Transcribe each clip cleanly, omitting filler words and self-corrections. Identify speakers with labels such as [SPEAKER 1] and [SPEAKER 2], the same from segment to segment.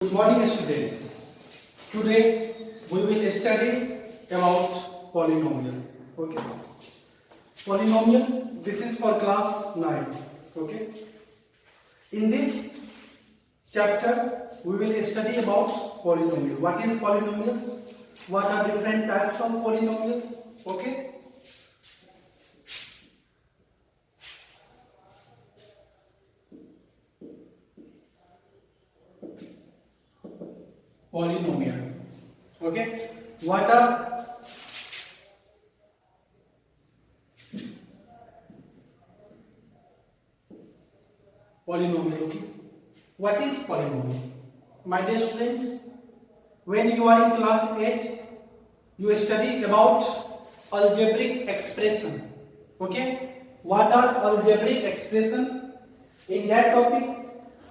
[SPEAKER 1] Good morning, students. Today we will study about polynomial. Okay. Polynomial. This is for class 9. Okay. In this chapter, we will study about polynomial. What is polynomials? What are different types of polynomials? Okay. Polynomial. Okay. What are polynomial? Okay. What is polynomial? My dear students, when you are in class 8, you study about algebraic expression. Okay. What are algebraic expression? In that topic,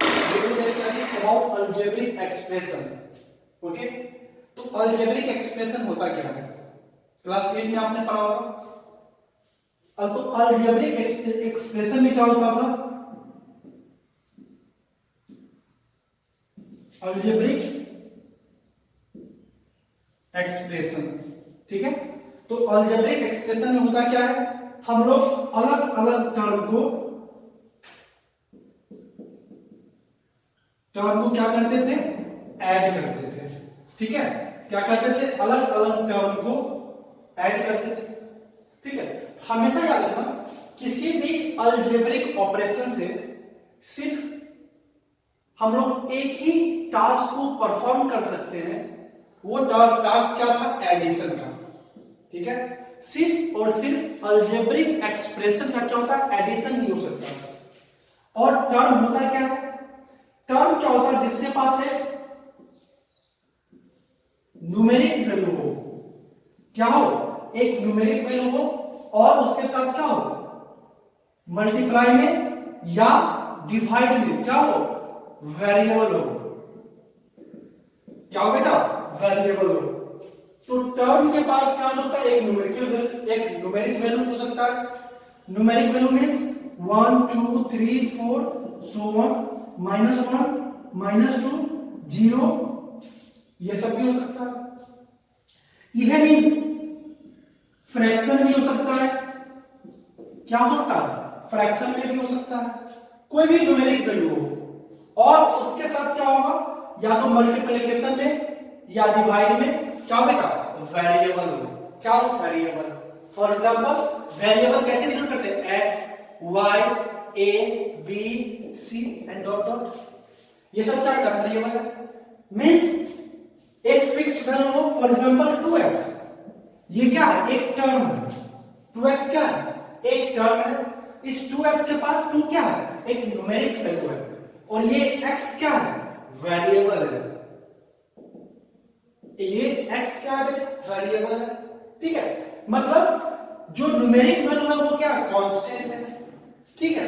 [SPEAKER 1] we will study about algebraic expression. Okay तो algebraic expression होता क्या है? Class 8 में आपने पढ़ा होगा। अब तो अलजेब्रिक एक्सप्रेशन में क्या होता था? अलजेब्रिक एक्सप्रेशन, ठीक है। तो अलजेब्रिक एक्सप्रेशन में होता क्या है? हम लोग अलग अलग टर्म को क्या करते थे? ऐड करते थे, ठीक है। क्या करते थे? अलग अलग टर्म को ऐड करते थे, ठीक है। हमेशा याद रखना, किसी भी अलजेब्रिक ऑपरेशन से सिर्फ हम लोग एक ही टास्क को परफॉर्म कर सकते हैं। वो टास्क क्या था? एडिशन का, ठीक है। सिर्फ और सिर्फ अलजेब्रिक एक्सप्रेशन का क्या होता है? एडिशन नहीं हो सकता। और टर्म होता क्या है? टर्म क्या होता है? जिसके पास है न्यूमेरिक वैल्यू हो, क्या हो? एक न्यूमेरिक वैल्यू हो और उसके साथ क्या हो? मल्टीप्लाई में या डिवाइड में क्या हो? वेरिएबल हो। क्या हो बेटा? वेरिएबल हो। तो टर्म के पास क्या होता है? एक न्यूमेरिक वैल्यू हो सकता है। Numeric value means 1 2 3 4 so on, -1 -2 0, ये सब भी हो सकता है। इवन इन फ्रैक्शन भी हो सकता है। क्या हो सकता है? फ्रैक्शन में भी हो सकता है। कोई भी न्यूमेरिक वैल्यू हो और उसके साथ क्या होगा? या तो मल्टीप्लिकेशन में या डिवाइड में क्या बेटा? वेरिएबल हो। क्या हो? वेरिएबल। फॉर एग्जांपल, वेरिएबल कैसे डिनोट करते हैं? X y a b c and dot dot, ये सब क्या बेटा? वेरिएबल है। मींस एक फिक्स वैल्यू हो, फॉर एग्जांपल 2x, ये क्या है? एक टर्म है। 2x क्या है? एक टर्म है। इस 2x के पास 2 क्या है? एक न्यूमेरिक वैल्यू है। और ये x क्या है? वेरिएबल है। ये x क्या है? वेरिएबल है, ठीक है। मतलब जो न्यूमेरिक वैल्यू है वो क्या है? कांस्टेंट है, ठीक है।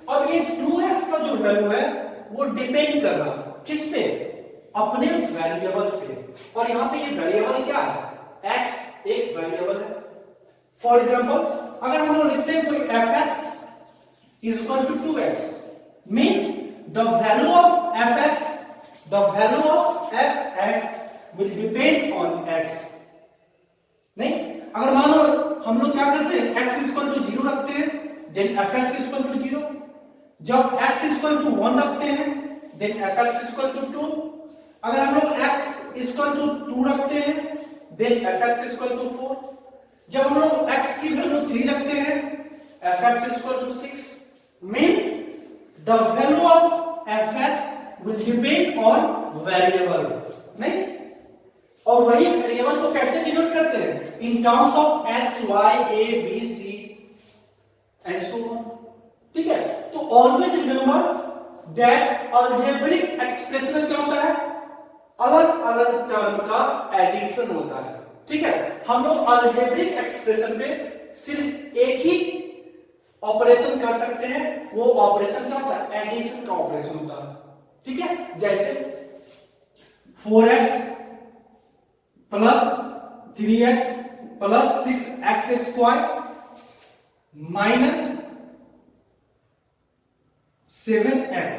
[SPEAKER 1] अब ये 2x का जो वैल्यू है वो डिपेंड कर रहा किस पे? अपने वेरिएबल पे। और यहां पे ये वेरिएबल क्या है? x एक वेरिएबल है। फॉर एग्जांपल, अगर हम लोग लिखते हैं कोई fx is equal to 2x, means the value of fx will depend on x। नहीं, अगर मान लो हम लोग क्या करते हैं? x is equal to 0 रखते हैं, then fx is equal to 0। जब x is equal to 1 रखते हैं, then fx is equal to 2। अगर हम लोग x is equal to 2 रखते हैं, then fx is equal to 4। जब हम लोग x की वैल्यू 3 रखते हैं, fx is equal to 6। means the value of fx will depend on variable, नहीं? और वही वेरिएबल को कैसे डिनोट करते हैं? in terms of x y a b c and so on, ठीक है। तो always remember that algebraic expression में क्या होता है? अलग अलग टर्म का एडिशन होता है, ठीक है। हम लोग अलजेब्रिक एक्सप्रेशन पे सिर्फ एक ही ऑपरेशन कर सकते हैं। वो ऑपरेशन क्या होता है? एडिशन का ऑपरेशन होता है, ठीक है। जैसे 4x plus 3x plus 6x² minus 7x,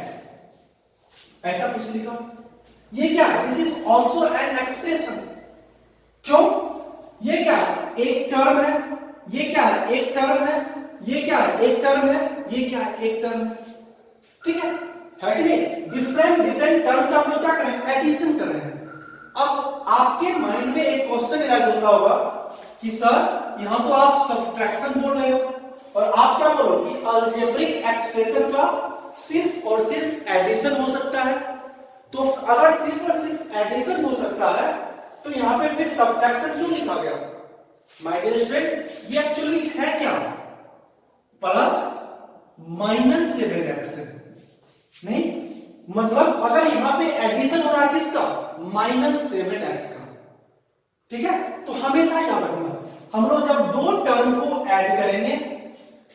[SPEAKER 1] ऐसा कुछ लिखा। ये क्या, this is also an expression. क्यों, ये क्या एक टर्म है, ये क्या एक टर्म है, ये क्या एक टर्म है, ये क्या एक टर्म है, ठीक है कि नहीं। डिफरेंट डिफरेंट टर्म का हम लोग क्या कर रहे हैं, एडिशन कर रहे हैं। अब आपके माइंड में एक क्वेश्चन राइज होता होगा कि सर यहां तो आप सब्ट्रैक्शन बोल रहे हो और आप क्या बोलो कि अलजेब्रिक एक्सप्रेशन का सिर्फ और सिर्फ एडिशन हो सकता है। तो अगर सिर्फ और सिर्फ एडिशन हो सकता है तो यहां पे फिर सब्ट्रैक्शन क्यों लिखा गया। माय डियर स्टूडेंट, ये एक्चुअली है क्या, प्लस माइनस 7x नहीं, मतलब अगर यहां पे एडिशन हो रहा है किसका, -7x का, ठीक है। तो हमेशा याद रखना, हम लोग जब दो टर्म को ऐड करेंगे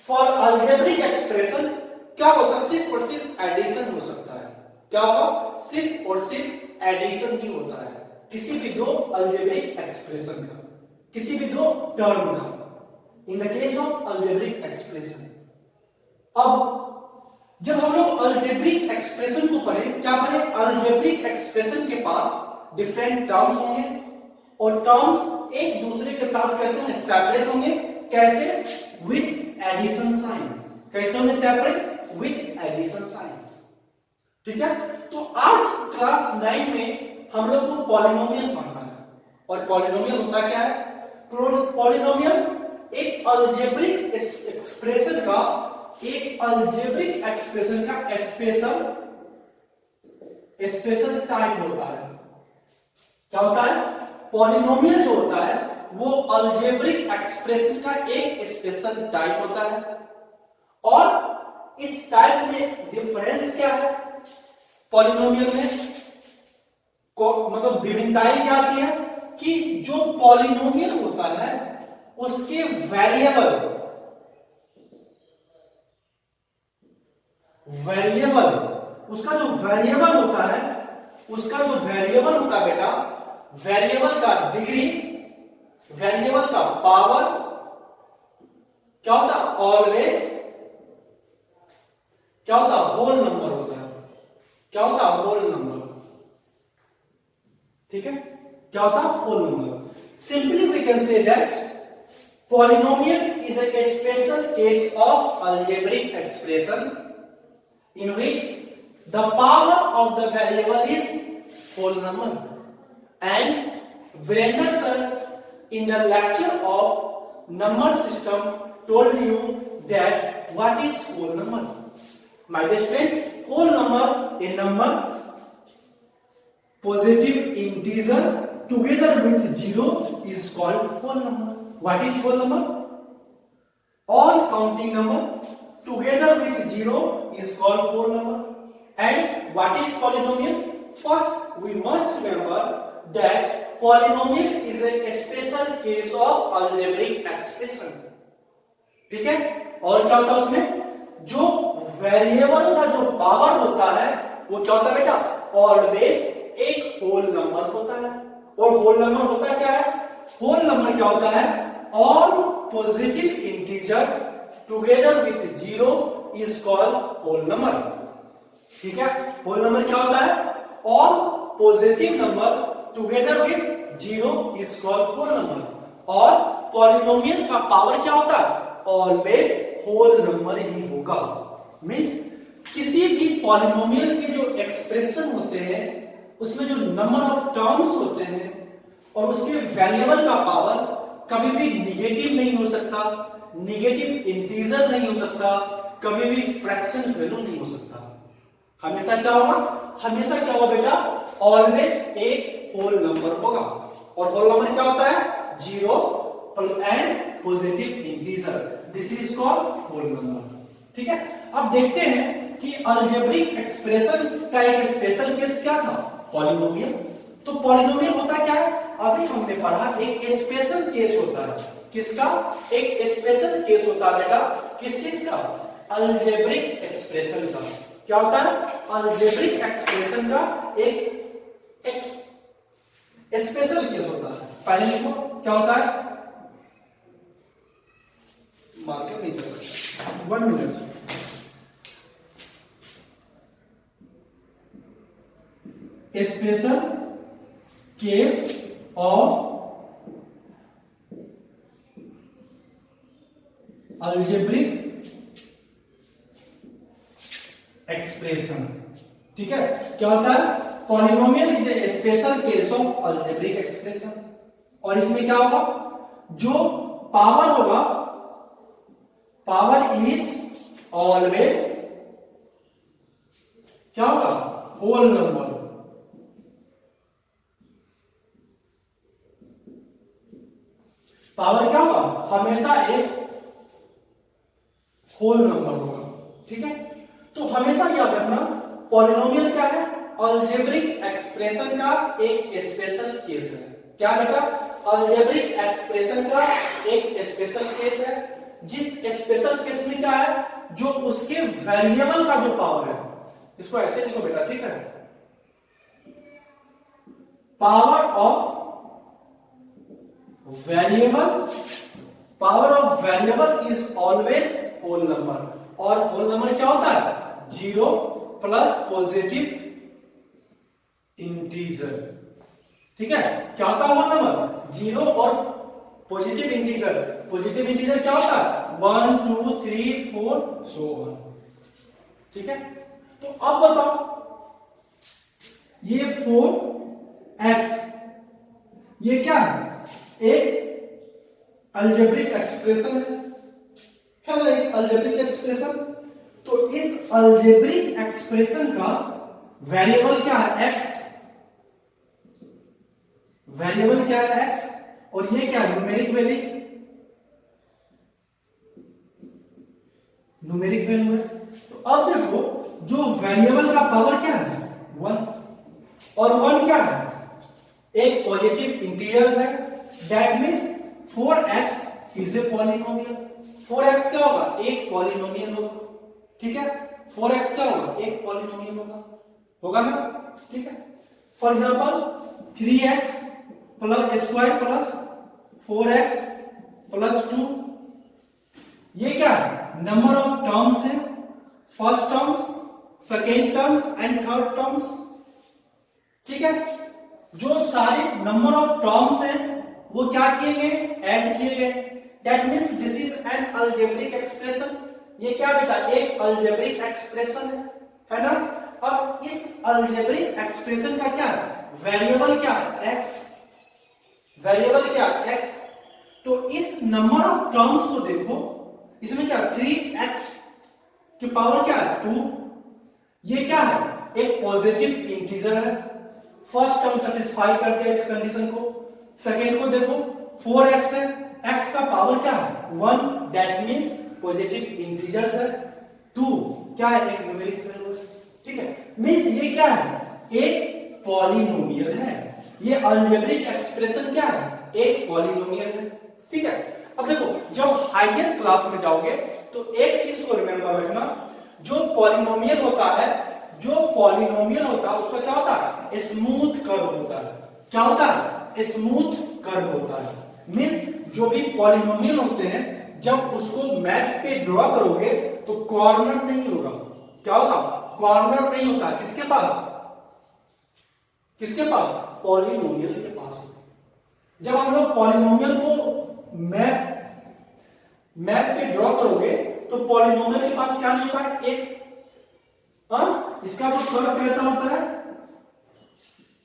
[SPEAKER 1] फॉर अलजेब्रिक एक्सप्रेशन क्या होगा, सिर्फ और सिर्फ एडिशन हो सकता है। क्या होगा, सिर्फ और सिर्फ एडिशन ही होता है किसी भी दो अलजेब्रिक एक्सप्रेशन का, किसी भी दो टर्म का, in the case of algebraic expression. अब जब हम लोग अलजेब्रिक एक्सप्रेशन को पढ़ें, क्या पढ़ें, अलजेब्रिक एक्सप्रेशन के पास डिफरेंट टर्म्स होंगे और टर्म्स एक दूसरे के साथ कैसे होंगे, सेपरेट होंगे। कैसे, विद एडिशन साइन। कैसे होंगे सेपरेट, विद एडिशन साइन, ठीक है। तो आज क्लास 9 में हम लोग को पॉलिनोमियल पढ़ना है और पॉलिनोमियल होता क्या है, पॉलिनोमियल एक अलजेब्रिक एक्सप्रेशन का, एक अलजेब्रिक एक्सप्रेशन का स्पेशल टाइप होता है। क्या होता है, पॉलिनोमियल जो होता है वो अलजेब्रिक एक्सप्रेशन का एक स्पेशल टाइप होता है। और इस टाइप में डिफरेंस क्या है, पॉलिनोमियल में मतलब विभिन्नताएं क्या आती है कि जो पॉलिनोमियल होता है उसके वेरिएबल उसका जो वेरिएबल होता है, उसका जो वेरिएबल होता है बेटा, वेरिएबल का डिग्री, वेरिएबल का पावर क्या होता है, ऑलवेज क्या होता है, होल नंबर होता है। क्या होता है, होल नंबर, ठीक है। क्या होता है, whole number. Simply we can say that polynomial is a special case of algebraic expression in which the power of the variable is whole number. And Virender sir in the lecture of number system told you that what is whole number. My dear student, whole number, a number positive integer together with 0 is called whole number. What is whole number? All counting number together with 0 is called whole number. And what is polynomial? First we must remember that polynomial is a special case of algebraic expression. ठीक है। और क्या होता है उसमें, जो variable का जो पावर होता है वो क्या होता है बेटा, ऑलवेज एक होल नंबर होता है। और होल नंबर होता है क्या है, होल नंबर क्या होता है, all positive integers together with 0 is called whole number. ठीक है, होल नंबर क्या होता है, all positive number together with 0 is called whole number. और पॉलिनोमियल का पावर क्या होता है, ऑलवेज होल नंबर ही होगा। मींस किसी भी पॉलिनोमियल के जो एक्सप्रेशन होते हैं उसमें जो नंबर ऑफ टर्म्स होते हैं और उसके वेरिएबल का पावर कभी भी निगेटिव नहीं हो सकता, निगेटिव इंटीजर नहीं हो सकता, कभी भी फ्रैक्शन वैल्यू नहीं हो सकता। हमेशा क्या होगा, हमेशा क्या होगा बेटा, ऑलवेज एक होल नंबर होगा। और होल नंबर क्या होता है, 0 and positive integer, this is called whole number. ठीक है, अब देखते हैं कि अलजेब्रिक एक्सप्रेशन का एक स्पेशल केस क्या था, पॉलिनोमियल। तो पॉलिनोमियल होता क्या है, अभी हमने पढ़ा एक स्पेशल केस होता है, किसका, एक स्पेशल केस होता है बेटा, किस चीज का, अलजेब्रिक एक्सप्रेशन का। क्या होता है, अलजेब्रिक एक्सप्रेशन का एक स्पेशल केस होता है। पहले लिखो क्या होता है, मार्कर नहीं चल रहा, 1 minute. Special case of algebraic expression. ठीक है, क्या होता है? Polynomial is a special case of algebraic expression. और इसमें क्या होगा? जो पावर होगा, पावर इज ऑलवेज क्या होगा? Whole number. पावर क्या होगा? हमेशा एक होल नंबर होगा। ठीक है, तो हमेशा याद रखना पॉलिनोमियल क्या है? अलजेब्रिक एक्सप्रेशन का एक स्पेशल केस है। क्या बेटा? अलजेब्रिक एक्सप्रेशन का एक स्पेशल केस है। जिस स्पेशल केस में क्या है? जो उसके वेरिएबल का जो पावर है, इसको ऐसे लिखो बेटा, ठीक है? Power of variable is always whole number. और होल नंबर क्या होता है? 0 प्लस पॉजिटिव इंटीजर। ठीक है, क्या होता है होल नंबर? 0 और पॉजिटिव इंटीजर। पॉजिटिव इंटीजर क्या होता है? 1 2 3 4 सो ऑन। ठीक है, तो अब बताओ, ये 4x ये क्या है? एक अलजेब्रिक एक्सप्रेशन है ना, एक अलजेब्रिक एक्सप्रेशन। तो इस अलजेब्रिक एक्सप्रेशन का वेरिएबल क्या है? x। वेरिएबल क्या है? x। और ये क्या है? न्यूमेरिक वैल्यू, न्यूमेरिक वैल्यू है। तो अब देखो, जो वेरिएबल का पावर क्या है? 1। और 1 क्या है? एक पॉजिटिव इंटीजर है। That means 4x is a polynomial. 4x क्या होगा? एक पॉलिनोमियल होगा। ठीक है, 4x क्या होगा? एक पॉलिनोमियल होगा ना? ठीक है, for example 3x plus square plus 4x plus 2, ये क्या है? नंबर ऑफ टर्म्स है। First terms, second terms and third terms. ठीक है, जो सारे नंबर ऑफ टर्म्स हैं वो क्या किए गए? ऐड किए गए। That means this is an algebraic expression. ये क्या बेटा? एक अलजेब्रिक एक्सप्रेशन है ना? अब इस अलजेब्रिक एक्सप्रेशन का क्या है? वेरिएबल क्या है? x। वेरिएबल क्या है? x। तो इस नंबर ऑफ टर्म्स को देखो, इसमें क्या? 3x की पावर क्या है? 2। ये क्या है? एक पॉजिटिव इंटीजर है। फर्स्ट टर्म सेटिस्फाई कर दिया इस कंडीशन को। सेकेंड को देखो, 4x है, x का पावर क्या है? 1। दैट मींस पॉजिटिव इंटीजर्स है। 2 क्या है? एक न्यूमेरिक वैल्यू है। ठीक है, मींस ये क्या है? एक पॉलिनोमियल है। ये अलजेब्रिक एक्सप्रेशन क्या है? एक पॉलिनोमियल है। ठीक है, अब देखो, जब हायर क्लास में जाओगे तो एक चीज को रिमेंबर रखना, जो पॉलिनोमियल होता है, उसका क्या होता है? स्मूथ कर्व होता है। क्या होता है? स्मूथ कर्व होता है। मींस जो भी पॉलिनोमियल होते हैं, जब उसको मैप पे ड्रॉ करोगे तो कॉर्नर नहीं होगा। क्या होगा? कॉर्नर नहीं होता। किसके पास? पॉलिनोमियल के पास। जब हम लोग पॉलिनोमियल को मैप पे ड्रॉ करोगे तो पॉलिनोमियल के पास क्या नहीं होगा? एक इसका जो कर्व कैसा होता है?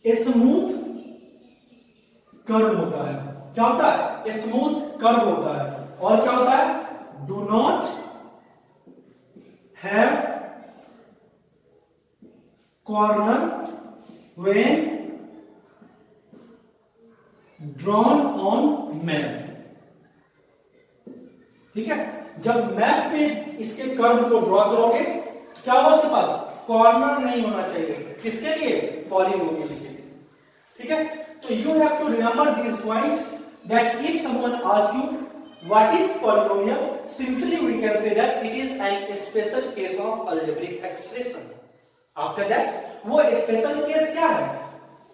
[SPEAKER 1] स्मूथ कर्व होता है। क्या होता है? स्मूथ कर्व होता है। और क्या होता है? Do not have corner when drawn on map. ठीक है, जब मैप पे इसके कर्व को ड्रॉ करोगे तो क्या होगा? उसके पास कॉर्नर नहीं होना चाहिए। किसके लिए? पॉलिनोमियल के लिए। ठीक है, तो you have to remember this point, that if someone asks you what is polynomial, simply we can say that it is an special case of algebraic expression. After that, वो special case क्या है?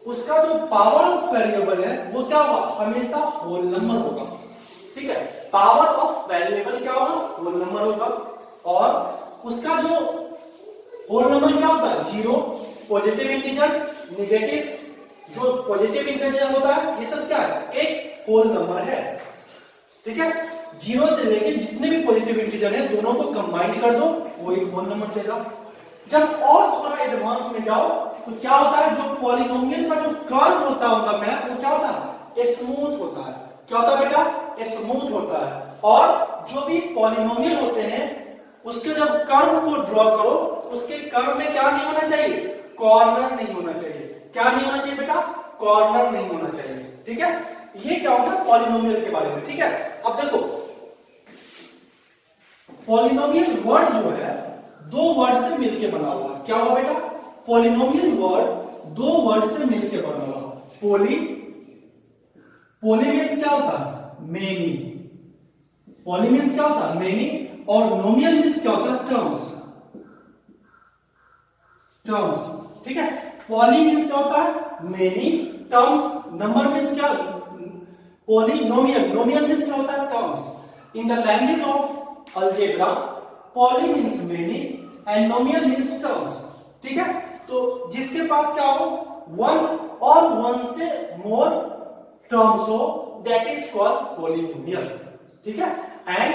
[SPEAKER 1] उसका जो power of variable है वो क्या होगा? हमेशा होल नंबर होगा। ठीक है, पावर ऑफ वेरिएबल क्या होगा? होल नंबर होगा। और उसका जो होल नंबर क्या होता है? 0, पॉजिटिव इंटीजर्स नेगेटिव, जो पॉजिटिव इंटीजर होता है, ये सब क्या है, एक होल नंबर है। ठीक है, 0 से लेके जितने भी पॉजिटिव इंटीजर है दोनों को कंबाइन कर दो, वो एक होल नंबर देगा। जब और थोड़ा एडवांस में जाओ तो क्या होता है, जो पॉलिनोमियल का जो कर्व होता होगा मैप, वो क्या होता है, स्मूथ होता है। क्या होता है बेटा, स्मूथ होता है। और जो भी पॉलिनोमियल होते हैं उसके जब कर्व को ड्रॉ करो, उसके कर्व में क्या नहीं होना चाहिए, कॉर्नर नहीं होना चाहिए। क्या नहीं होना चाहिए बेटा, कॉर्नर नहीं होना चाहिए। ठीक है, ये क्या होता है पॉलिनोमियल के बारे में। ठीक है, अब देखो पॉलिनोमियल वर्ड जो है दो वर्ड से मिलकर बना हुआ है। क्या हुआ बेटा, पॉलिनोमियल वर्ड दो वर्ड से मिलकर बना हुआ। पोली मीन्स क्या होता है, मेनी। पॉली मीन्स क्या होता है, मेनी। और नोमियल मीन्स क्या होता है, टर्म्स। टर्म्स, ठीक है। पॉली मीन्स क्या होता है, मेनी। टर्म्स, नंबर मीन्स क्या, पॉलिनोमियल। नोमियल मीन्स क्या होता है, terms. In the language of algebra poly means many and नोमियल means terms. ठीक है, तो जिसके पास क्या हो, वन और वन से मोर टर्म्स हो, दैट इज कॉल्ड पॉलिनोमियल। ठीक है, and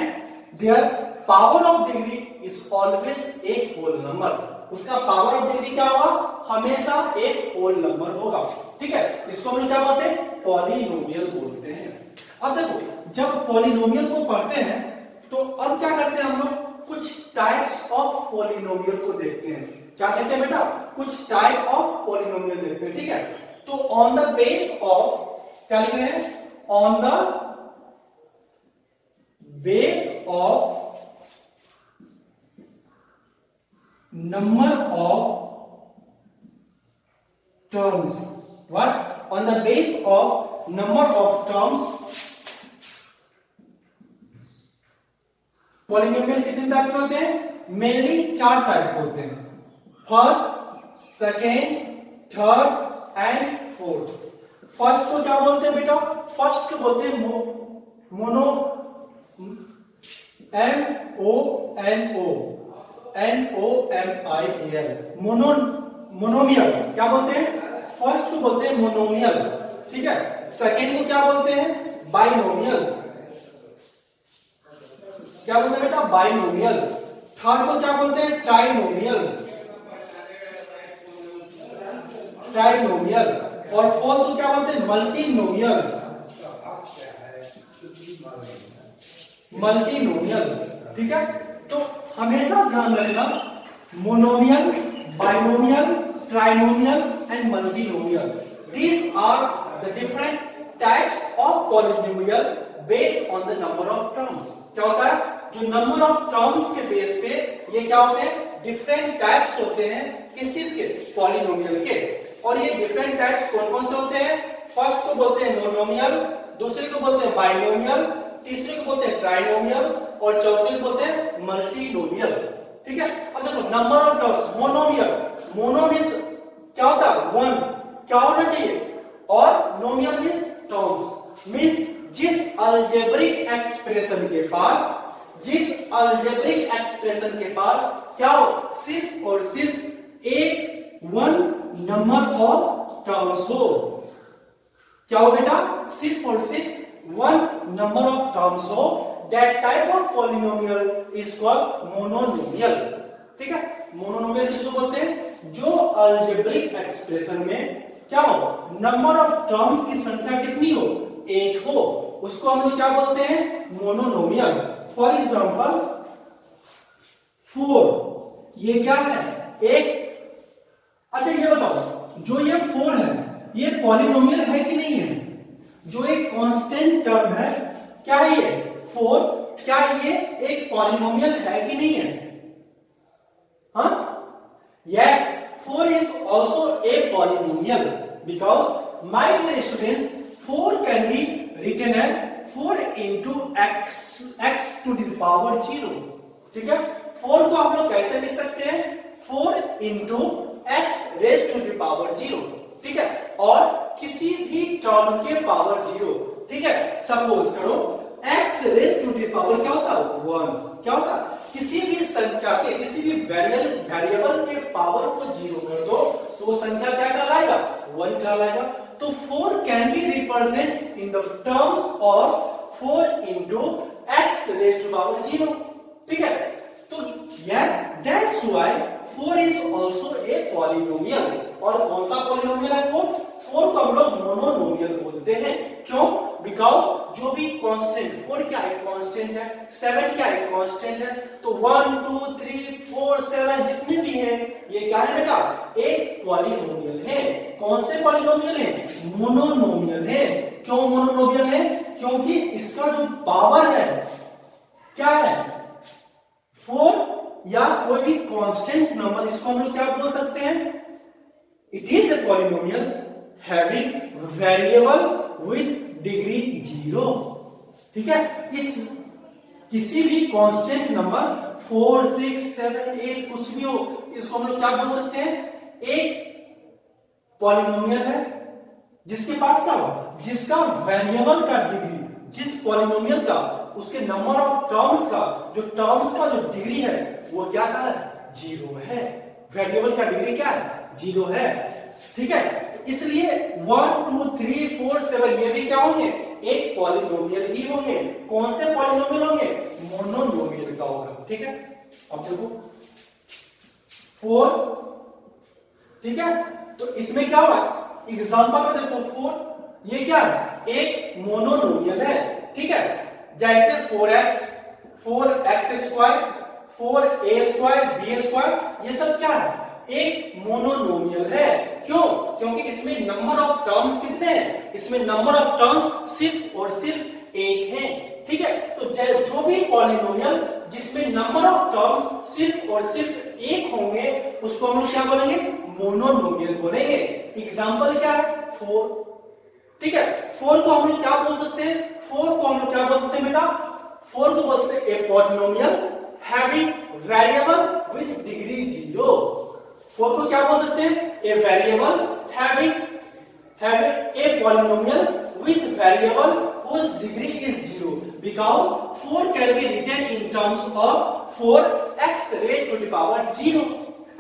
[SPEAKER 1] their power of degree is always a whole number. उसका पावर ऑफ डिग्री क्या होगा, हमेशा एक होल नंबर होगा। ठीक है, इसको हम लोग क्या बोलते हैं, पॉलिनोमियल बोलते हैं। अब देखो जब पॉलिनोमियल को पढ़ते हैं तो अब क्या करते हैं हम लोग, कुछ टाइप्स ऑफ पॉलिनोमियल को देखते हैं। क्या देखते हैं बेटा, कुछ टाइप ऑफ पॉलिनोमियल देखते हैं। ठीक है, तो ऑन द बेस ऑफ, क्या लिख रहे हैं, on the base of number of terms. What? On the base of number of terms, polynomial कितने टाइप के होते हैं, मेनली 4 टाइप के होते हैं, first, second, third and fourth. First को क्या बोलते हैं बेटा, फर्स्ट को बोलते हैं मोनो, MONOMIAL, मोनोमियल। क्या बोलते हैं, फर्स्ट को बोलते हैं मोनोमियल। ठीक है, सेकेंड को क्या बोलते हैं, बाइनोमियल। क्या बोलते हैं बेटा, बाइनोमियल। थर्ड को क्या बोलते हैं, ट्राइनोमियल। ट्राइनोमियल। और फोर्थ को क्या बोलते हैं, मल्टीनोमियल। मल्टीनोमियल। ठीक है, तो हमेशा ध्यान रखना, monomial, binomial, trinomial and multinomial, these are the different types of polynomial based on the number of terms। क्या होता है, जो नंबर ऑफ टर्म्स के बेस पे ये क्या होते हैं, डिफरेंट टाइप्स होते हैं, किस चीज के, पॉलिनोमियल के। और ये डिफरेंट टाइप्स कौन कौन से होते हैं, फर्स्ट को बोलते हैं मोनोमियल, दूसरे को बोलते हैं बाइनोमियल, तीसरे को बोलते हैं ट्राइनोमियल और चौथे को बोलते हैं मल्टीनोमियल। ठीक है, अब देखो number of terms, monomial, mono means क्या होता है, वन, क्या होना चाहिए, और नोमियल मींस टर्म्स, मींस जिस अलजेब्रिक एक्सप्रेशन के पास, जिस अलजेब्रिक एक्सप्रेशन के पास क्या हो, सिर्फ और सिर्फ एक वन नंबर ऑफ टर्म्स हो। क्या हो बेटा, सिर्फ और सिर्फ वन नंबर ऑफ टर्म्स हो, that type of polynomial is called mononomial। ठीक है, मोनोनोमियल किसको बोलते हैं, जो अलजेब्रिक एक्सप्रेशन में क्या हो, नंबर ऑफ टर्म्स की संख्या कितनी हो, एक हो, उसको हम लोग क्या बोलते हैं, मोनोनोमियल। फॉर एग्जांपल 4, ये क्या है, एक। अच्छा ये बताओ, जो ये 4 है ये पॉलिनोमियल है कि नहीं है, जो एक कांस्टेंट टर्म है, क्या है ये 4, क्या ये एक पॉलिनोमियल है कि नहीं है, हाँ, yes, 4 is also a polynomial because my dear students 4 can be written as 4 into x to the power 0। ठीक है, 4 को हम लोग कैसे लिख सकते हैं, 4 into x raised to the power 0। ठीक है, और किसी भी टर्म के पावर 0। ठीक है, सपोज करो x raise to the power क्या होता है, 1। क्या होता है, किसी भी संख्या के किसी भी वेरिएबल के पावर को 0 कर दो तो वो संख्या क्या कहलाएगा? 1 कहलाएगा। तो 4 can be represent in the terms of 4 into x raised to power 0। ठीक है, तो yes that's why 4 is also a polynomial. और कौन सा पॉलिनोमियल है 4? 4 को हम लोग मोनोनोमियल बोलते हैं। क्यों? बिकॉज जो भी कांस्टेंट, 4 क्या है? कांस्टेंट है। 7 क्या है? कांस्टेंट है। तो 1 2 3 4 7 जितने भी हैं ये क्या है बेटा? एक पॉलिनोमियल है। कौन से पॉलिनोमियल है? मोनोनोमियल है। क्यों मोनोनोमियल है? क्योंकि इसका जो पावर है क्या है? 4 या कोई भी कांस्टेंट नंबर, इसको हम लोग क्या बोल सकते हैं? It is a polynomial having variable with degree 0। ठीक है, इस किसी भी कांस्टेंट नंबर 4 6 7 8 कुछ भी हो, इसको हम लोग क्या बोल सकते हैं? एक पॉलिनोमियल है जिसके पास क्या हो? जिसका वेरिएबल का डिग्री, जिस पॉलिनोमियल का उसके नंबर ऑफ टर्म्स का जो डिग्री है वो क्या है? 0 है। वेरिएबल का डिग्री क्या है? 0 है। ठीक है, इसलिए 1 2 3 4 7 ये भी क्या होंगे? एक पॉलिनोमियल ही होंगे। कौन से पॉलिनोमियल होंगे? मोनोनोमियल का होगा। ठीक है, अब देखो 4, ठीक है, तो इसमें क्या हुआ? एग्जांपल में देखो 4 ये क्या है? एक मोनोनोमियल है। ठीक है, जैसे 4x 4x², 4a² b², ये सब क्या है? एक मोनोनोमियल है। क्यों? क्योंकि इसमें नंबर ऑफ टर्म्स कितने हैं? इसमें नंबर ऑफ टर्म्स सिर्फ और सिर्फ एक है। ठीक है, तो जो भी पॉलिनोमियल जिसमें नंबर ऑफ टर्म्स सिर्फ और सिर्फ एक होंगे उसको हम लोग क्या बोलेंगे? मोनोनोमियल बोलेंगे। एग्जांपल क्या है? 4। ठीक है, 4 को हम लोग क्या बोल सकते हैं? 4 को हम लोग क्या बोल सकते हैं बेटा? 4 को बोल सकते हैं a polynomial having variable with degree 0। 4 को क्या बोल सकते हैं? A variable having a polynomial with variable whose degree is 0 because 4 can be written in terms of 4x raised to the power 0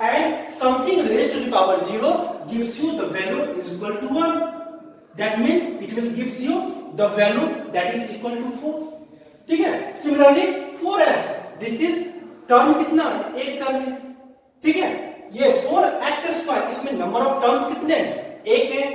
[SPEAKER 1] and something raised to the power 0 gives you the value is equal to 1. That means it will gives you the value that is equal to 4. ठीक है, similarly 4x, this is term कितना? एक term है। ठीक है, ये 4x², इसमें number of terms कितने हैं? एक है।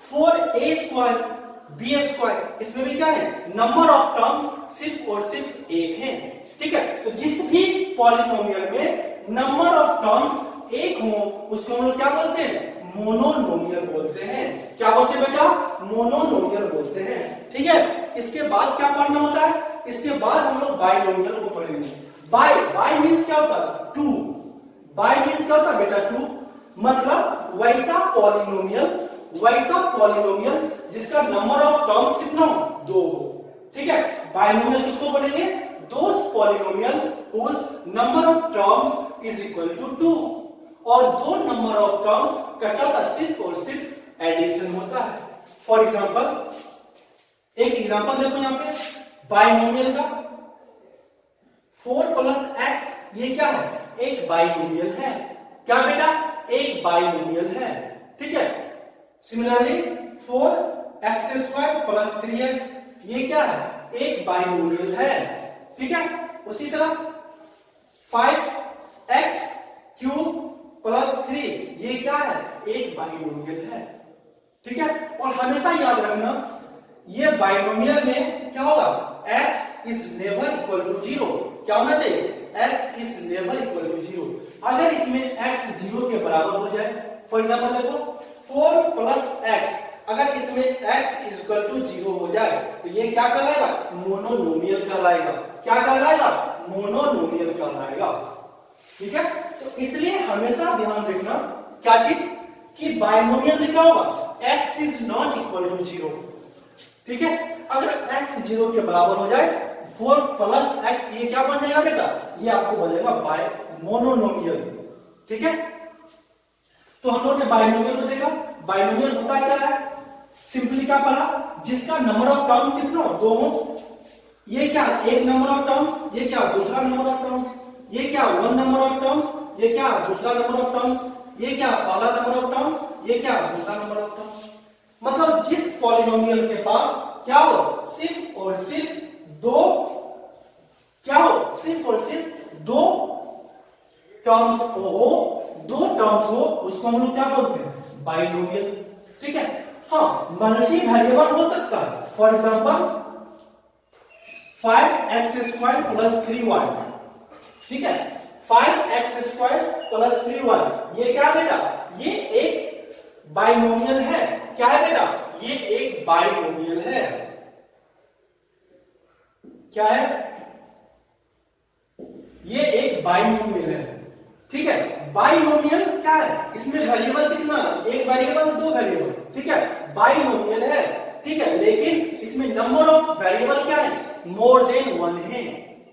[SPEAKER 1] 4a² b², इसमें भी क्या है? नंबर ऑफ टर्म्स सिर्फ और सिर्फ एक है। ठीक है, तो जिस भी पॉलिनोमियल में नंबर ऑफ टर्म्स एक हो उसको हम लोग क्या बोलते हैं? मोनोनोमियल बोलते हैं। क्या बोलते हैं बेटा? मोनोनोमियल बोलते हैं। ठीक है, इसके बाद क्या पढ़ना होता है? इसके बाद हम लोग बाइनोमियल को पढ़ेंगे। बाई मींस क्या होता है? 2। बाई मींस क्या होता है बेटा? 2 मतलब वैसा पॉलिनोमियल जिसका नंबर ऑफ टर्म्स कितना हो? 2 हो। ठीक है, बाइनोमियल किसको बोलेंगे? दोस polynomial whose number of terms is equal to 2 और दो नंबर ऑफ टर्म्स का क्या होता है? सिर्फ और सिर्फ एडिशन होता है। फॉर एग्जांपल, एक एग्जांपल देखो यहां पे बाइनोमियल का 4 + x, ये क्या है? एक बाइनोमियल है। क्या बेटा? एक बाइनोमियल है। ठीक है, सिमिलरली 4x² + 3x, ये क्या है? एक बाइनोमियल है। ठीक है, उसी तरह 5x³ + 3, ये क्या है? एक बाइनोमियल है। ठीक है, और हमेशा याद रखना ये बाइनोमियल में क्या होगा? x is never equal to 0। क्या होना चाहिए? x is never equal to 0। अगर इसमें x 0 के बराबर हो जाए, फॉर एग्जांपल देखो 4 + x, अगर इसमें x is equal to 0 हो जाए तो ये क्या कहलाएगा? मोनोनोमियल कहलाएगा। क्या कहलाएगा? मोनोनोमियल कहलाएगा। ठीक है, तो इसलिए हमेशा ध्यान रखना क्या चीज कि बाइनोमियल में क्या होगा? x is not equal to 0। ठीक है, अगर x 0 के बराबर हो जाए 4 + x, ये क्या बन जाएगा बेटा? ये आपको बनेगा मोनोनोमियल। ठीक है, तो हम लोगों ने बाइनोमियल को देखा। बाइनोमियल होता क्या है? सिंपली क्या पढ़ा? जिसका नंबर ऑफ टर्म्स कितना हो? 2 हो। ये क्या? एक नंबर ऑफ टर्म्स, ये क्या? दूसरा नंबर ऑफ टर्म्स। ये क्या वन नंबर ऑफ टर्म्स, ये क्या दूसरा नंबर ऑफ टर्म्स, ये क्या पहला नंबर ऑफ टर्म्स, ये क्या दूसरा नंबर ऑफ टर्म्स। मतलब जिस पॉलिनोमियल के पास क्या हो, सिर्फ और सिर्फ दो, क्या हो, सिर्फ और सिर्फ दो टर्म्स हो, दो टर्म्स हो, उसको हम लोग क्या बोलते हैं, बाइनोमियल। ठीक है, हाँ मल्टी वेरिएबल हो सकता है, for example 5x² plus 3y। ठीक है, 5x² प्लस 3y ये क्या है बेटा, ये एक बाइनोमियल है। क्या है बेटा, ये एक बाइनोमियल है। क्या है, ये एक बाइनोमियल है। ठीक है, बाइनोमियल क्या है, इसमें वेरिएबल कितना, एक वेरिएबल दो वेरिएबल। ठीक है, बाइनोमियल है। ठीक है, लेकिन इसमें नंबर ऑफ वेरिएबल क्या है, मोर देन वन है।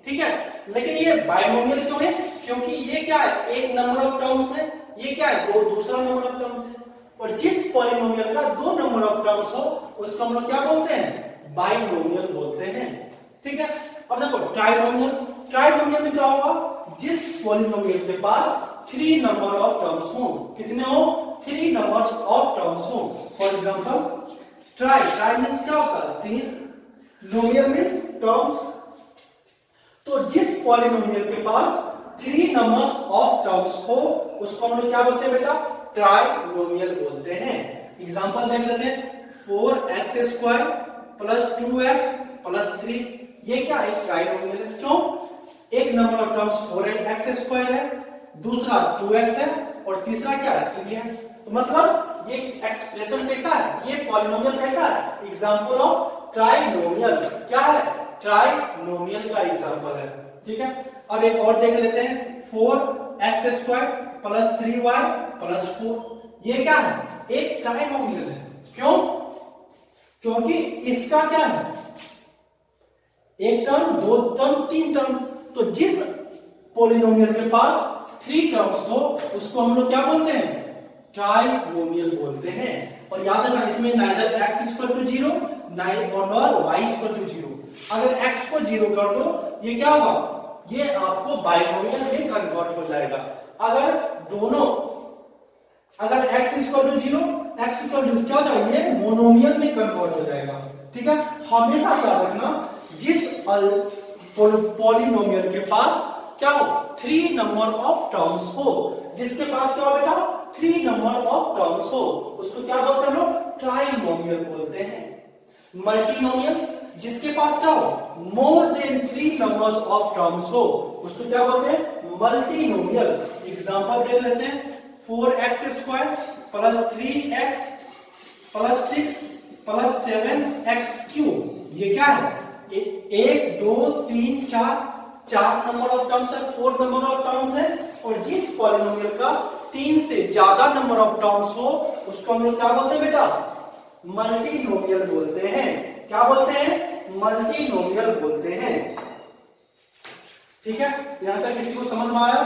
[SPEAKER 1] ठीक है, लेकिन ये बाइनोमियल क्यों है, क्योंकि ये क्या है, एक नंबर ऑफ टर्म्स है, ये क्या है, दो दूसरा नंबर ऑफ टर्म्स है। और जिस पॉलिनोमियल का दो नंबर ऑफ टर्म्स हो उसको हम लोग क्या बोलते हैं, बाइनोमियल बोलते हैं। ठीक है, अब देखो ट्राइनोमियल, ट्राइनोमियल में क्या होगा, जिस पॉलिनोमियल के पास थ्री नंबर ऑफ टर्म्स हो, कितने हो, थ्री नंबर्स ऑफ टर्म्स हो। For example try, try means क्या होता है, तीन, नोमियल मींस टर्म्स। तो जिस पॉलिनोमियल के पास थ्री नंबर्स ऑफ टर्म्स हो उसको हम लोग क्या बोलते हैं बेटा, ट्राइनोमियल बोलते हैं। एग्जांपल देख लेते हैं, 4x² प्लस 2x प्लस 3, ये क्या है, ट्राइनोमियल है। क्यों, एक नंबर ऑफ टर्म्स 4x² है, दूसरा 2x है और तीसरा क्या है, 3 है। तो मतलब ये एक्सप्रेशन कैसा है, ये पॉलिनोमियल कैसा है, एग्जांपल ऑफ ट्राइनोमियल। क्या है, ट्राइनोमियल का एग्जांपल है। ठीक है, अब एक और देख लेते हैं, 4x² प्लस 3y प्लस 4, ये क्या है, एक ट्राइनोमियल है। क्यों, क्योंकि इसका क्या है, एक टर्म, दो टर्म, तीन टर्म। तो जिस पॉलिनोमियल के पास थ्री टर्म्स हो उसको हम लोग क्या बोलते हैं, ट्राइनोमियल बोलते हैं। और याद रखना इसमें नाइदर x इक्वल टू 0 और नॉर y इक्वल टू 0। अगर x को 0 कर दो ये क्या होगा, ये आपको बाइनोमियल में कन्वर्ट हो जाएगा। अगर दोनों, अगर x equal to 0, x equal to क्या हो जाएगा, ये मोनोमियल में कन्वर्ट हो जाएगा। ठीक है, हमेशा याद रखना जिस पॉलिनोमियल के पास क्या हो, थ्री नंबर ऑफ टर्म्स हो, जिसके पास क्या हो बेटा, थ्री नंबर ऑफ टर्म्स हो उसको क्या बोलते हैं लोग, ट्राइनोमियल बोलते हैं। मल्टीनोमियल, जिसके पास क्या हो, more than three numbers of terms हो उसको क्या बोलते हैं, मल्टीनोमियल। एग्जांपल देख लेते हैं, 4x² plus 3x plus 6 plus 7x3, ये क्या है, एक दो तीन चार, चार नंबर ऑफ टर्म्स है, फोर नंबर ऑफ टर्म्स है। और जिस पॉलिनोमियल का तीन से ज्यादा नंबर ऑफ टर्म्स हो उसको हम लोग क्या बोलते हैं बेटा, मल्टीनोमियल बोलते हैं। क्या बोलते हैं, मल्टीनोमियल बोलते हैं। ठीक है, यहां तक किसी को समझ में आया,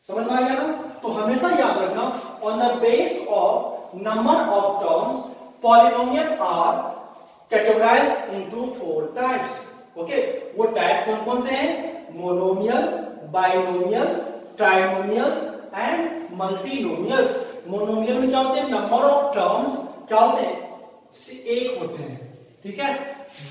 [SPEAKER 1] समझ में आ गया ना। तो हमेशा याद रखना, on the base of number of terms polynomial are categorised into four types. Okay, वो टाइप कौन कौन से हैं, monomial, binomials, trinomials and multinomials. Monomial में क्या होते हैं, नंबर ऑफ टर्म्स क्या होते हैं, एक होते हैं। ठीक है,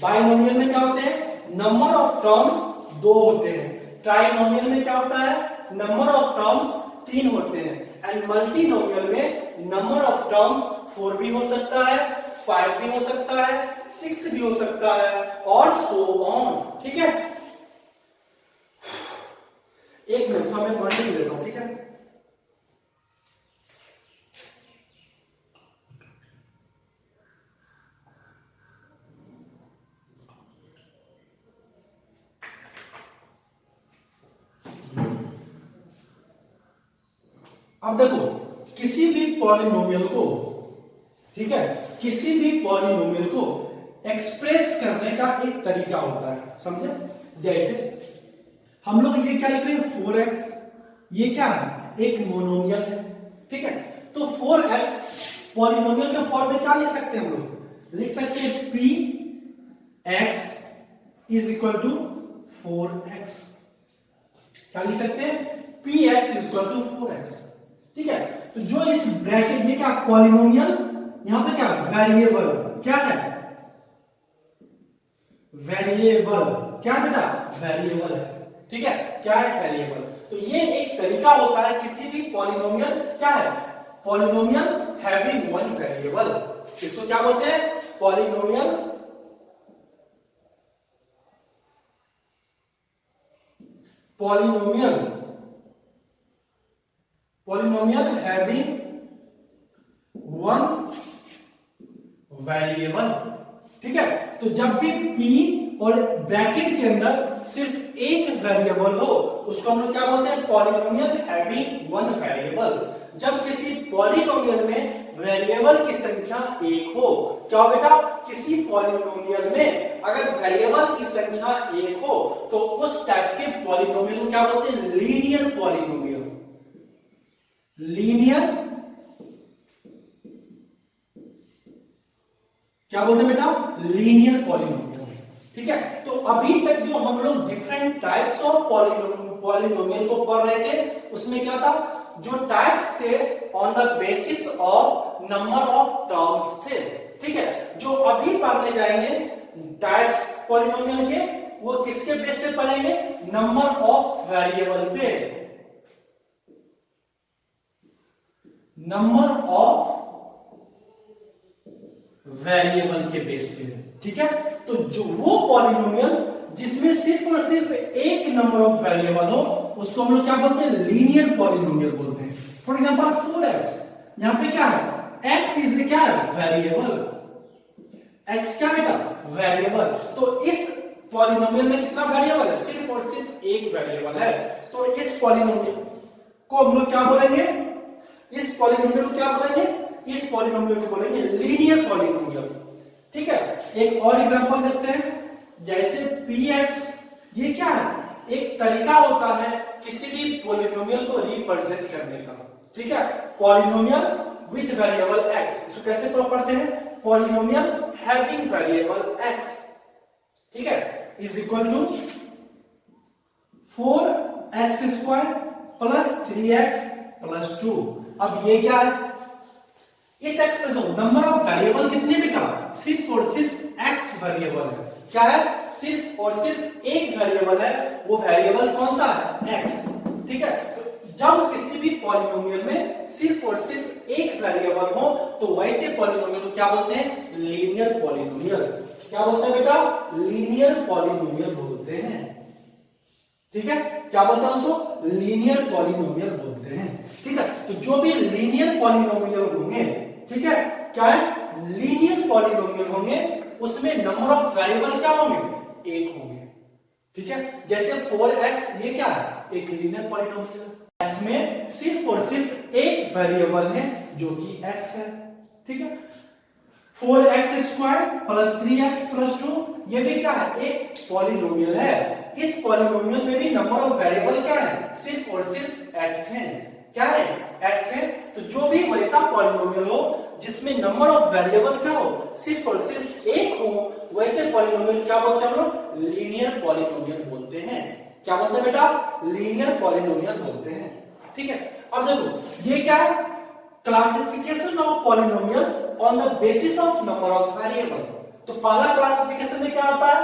[SPEAKER 1] बाइनोमियल में क्या होते हैं, नंबर ऑफ टर्म्स दो होते हैं। ट्राइनोमियल में क्या होता है, नंबर ऑफ टर्म्स तीन होते हैं। एंड मल्टीनोमियल में नंबर ऑफ टर्म्स 4 भी हो सकता है, 5 भी हो सकता है, 6 भी हो सकता है और सो ऑन। ठीक है, एक मिनट का मैं पानी पी लेता हूं। ठीक है, अब देखो किसी भी पॉलिनोमियल को, ठीक है, किसी भी पॉलिनोमियल को एक्सप्रेस करने का एक तरीका होता है, समझे। जैसे हम लोग ये क्या लिख रहे हैं, 4x, ये क्या है, एक मोनोमियल है। ठीक है, तो 4x पॉलिनोमियल के फॉर्म में क्या लिख सकते हैं, हम लोग लिख सकते हैं p x is equal to 4x। क्या लिख सकते हैं, px इक्वल टू 4x। ठीक है, तो जो इस ब्रैकेट, ये क्या पॉलिनोमियल, यहां पे क्या वेरिएबल, क्या है वेरिएबल, क्या बेटा वेरिएबल है। ठीक है, क्या है वेरिएबल। तो ये एक तरीका होता है किसी भी पॉलिनोमियल, क्या है पॉलिनोमियल हैविंग वन वेरिएबल। इसको क्या बोलते हैं, polynomial polynomial polynomial having one variable. ठीक है, तो जब भी p और ब्रैकेट के अंदर सिर्फ एक वेरिएबल हो उसको हम लोग क्या बोलते हैं, पॉलिनोमियल हैविंग वन वेरिएबल। जब किसी पॉलिनोमियल में वेरिएबल की संख्या एक हो, क्या बेटा, किसी पॉलिनोमियल में अगर वेरिएबल की संख्या एक हो तो उस टाइप के पॉलिनोमियल को क्या बोलते हैं, लीनियर पॉलिनोमियल। लीनियर क्या बोलते हैं बेटा, लीनियर पॉलिनोमियल। ठीक है, तो अभी तक जो हम लोग डिफरेंट टाइप्स ऑफ पॉलिनोमियल को पढ़ रहे थे उसमें क्या था, जो टाइप्स थे on the basis of number of terms थे। ठीक है, जो अभी पढ़ने जाएंगे टाइप्स पॉलिनोमियल के, वो किसके बेस पे पढ़ेंगे, नंबर ऑफ वेरिएबल पे, नंबर ऑफ वेरिएबल के बेस पे। ठीक है, तो जो वो पॉलिनोमियल जिसमें सिर्फ और सिर्फ एक नंबर ऑफ वेरिएबल हो उसको हम लोग क्या बोलते हैं, लीनियर पॉलिनोमियल बोलते हैं। फॉर एग्जांपल 4x, यहां पे क्या है, x इज क्या है, वेरिएबल, x क्या बेटा, वेरिएबल। तो इस पॉलिनोमियल में कितना वेरिएबल है, सिर्फ और सिर्फ एक वेरिएबल है। तो इस पॉलिनोमियल को हम लोग क्या बोलेंगे, इस पॉलिनोमियल को क्या बोलेंगे, इस पॉलिनोमियल को बोलेंगे लीनियर पॉलिनोमियल। ठीक है, एक और एग्जांपल देखते हैं, जैसे px, ये क्या है, एक तरीका होता है किसी भी पॉलिनोमियल को रिप्रेजेंट करने का। ठीक है, पॉलिनोमियल विद वेरिएबल x, इसको कैसे पढ़ते हैं, पॉलिनोमियल हैविंग वेरिएबल x। ठीक है, is equal to 4x square plus 3x plus 2। अब ये क्या है, इस एक्सप्रेशन नंबर ऑफ वेरिएबल कितने बेटा, सिर्फ और सिर्फ x वेरिएबल है। क्या है, सिर्फ और सिर्फ एक वेरिएबल है, वो वेरिएबल कौन सा है, x। ठीक है, तो जब किसी भी पॉलिनोमियल में सिर्फ और सिर्फ एक वेरिएबल हो तो वैसे पॉलिनोमियल को क्या बोलते हैं, लीनियर पॉलिनोमियल। क्या बोलते हैं बेटा, लीनियर पॉलिनोमियल बोलते हैं। ठीक है, क्या बोलते हैं उसको, लीनियर पॉलिनोमियल बोलते हैं। ठीक है, तो जो भी लीनियर पॉलिनोमियल होंगे, ठीक है, क्या है, लीनियर पॉलिनोमियल होंगे, उसमें नंबर ऑफ वेरिएबल क्या होंगे, एक होंगे। ठीक है, जैसे 4x, ये क्या है, एक लीनियर पॉलिनोमियल, x में सिर्फ और सिर्फ एक वेरिएबल है जो कि x है। ठीक है, 4x square plus 3x plus 2, ये भी क्या है, एक पॉलिनोमियल है। इस पॉलिनोमियल में भी नंबर ऑफ वेरिएबल क्या है, सिर्फ और सिर्फ x है। क्या है, x है। तो जो भी वैसा पॉलिनोमियल हो जिसमें नंबर ऑफ वेरिएबल क्या हो, सिर्फ और सिर्फ एक हो, वैसे पॉलिनोमियल क्या बोलते हैं हम लोग, लीनियर पॉलिनोमियल बोलते हैं। क्या बोलते हैं बेटा, लीनियर पॉलिनोमियल बोलते हैं। ठीक है, अब देखो ये क्या है, classification of polynomial on the basis of number of variable. तो पहला क्लासिफिकेशन में क्या होता है,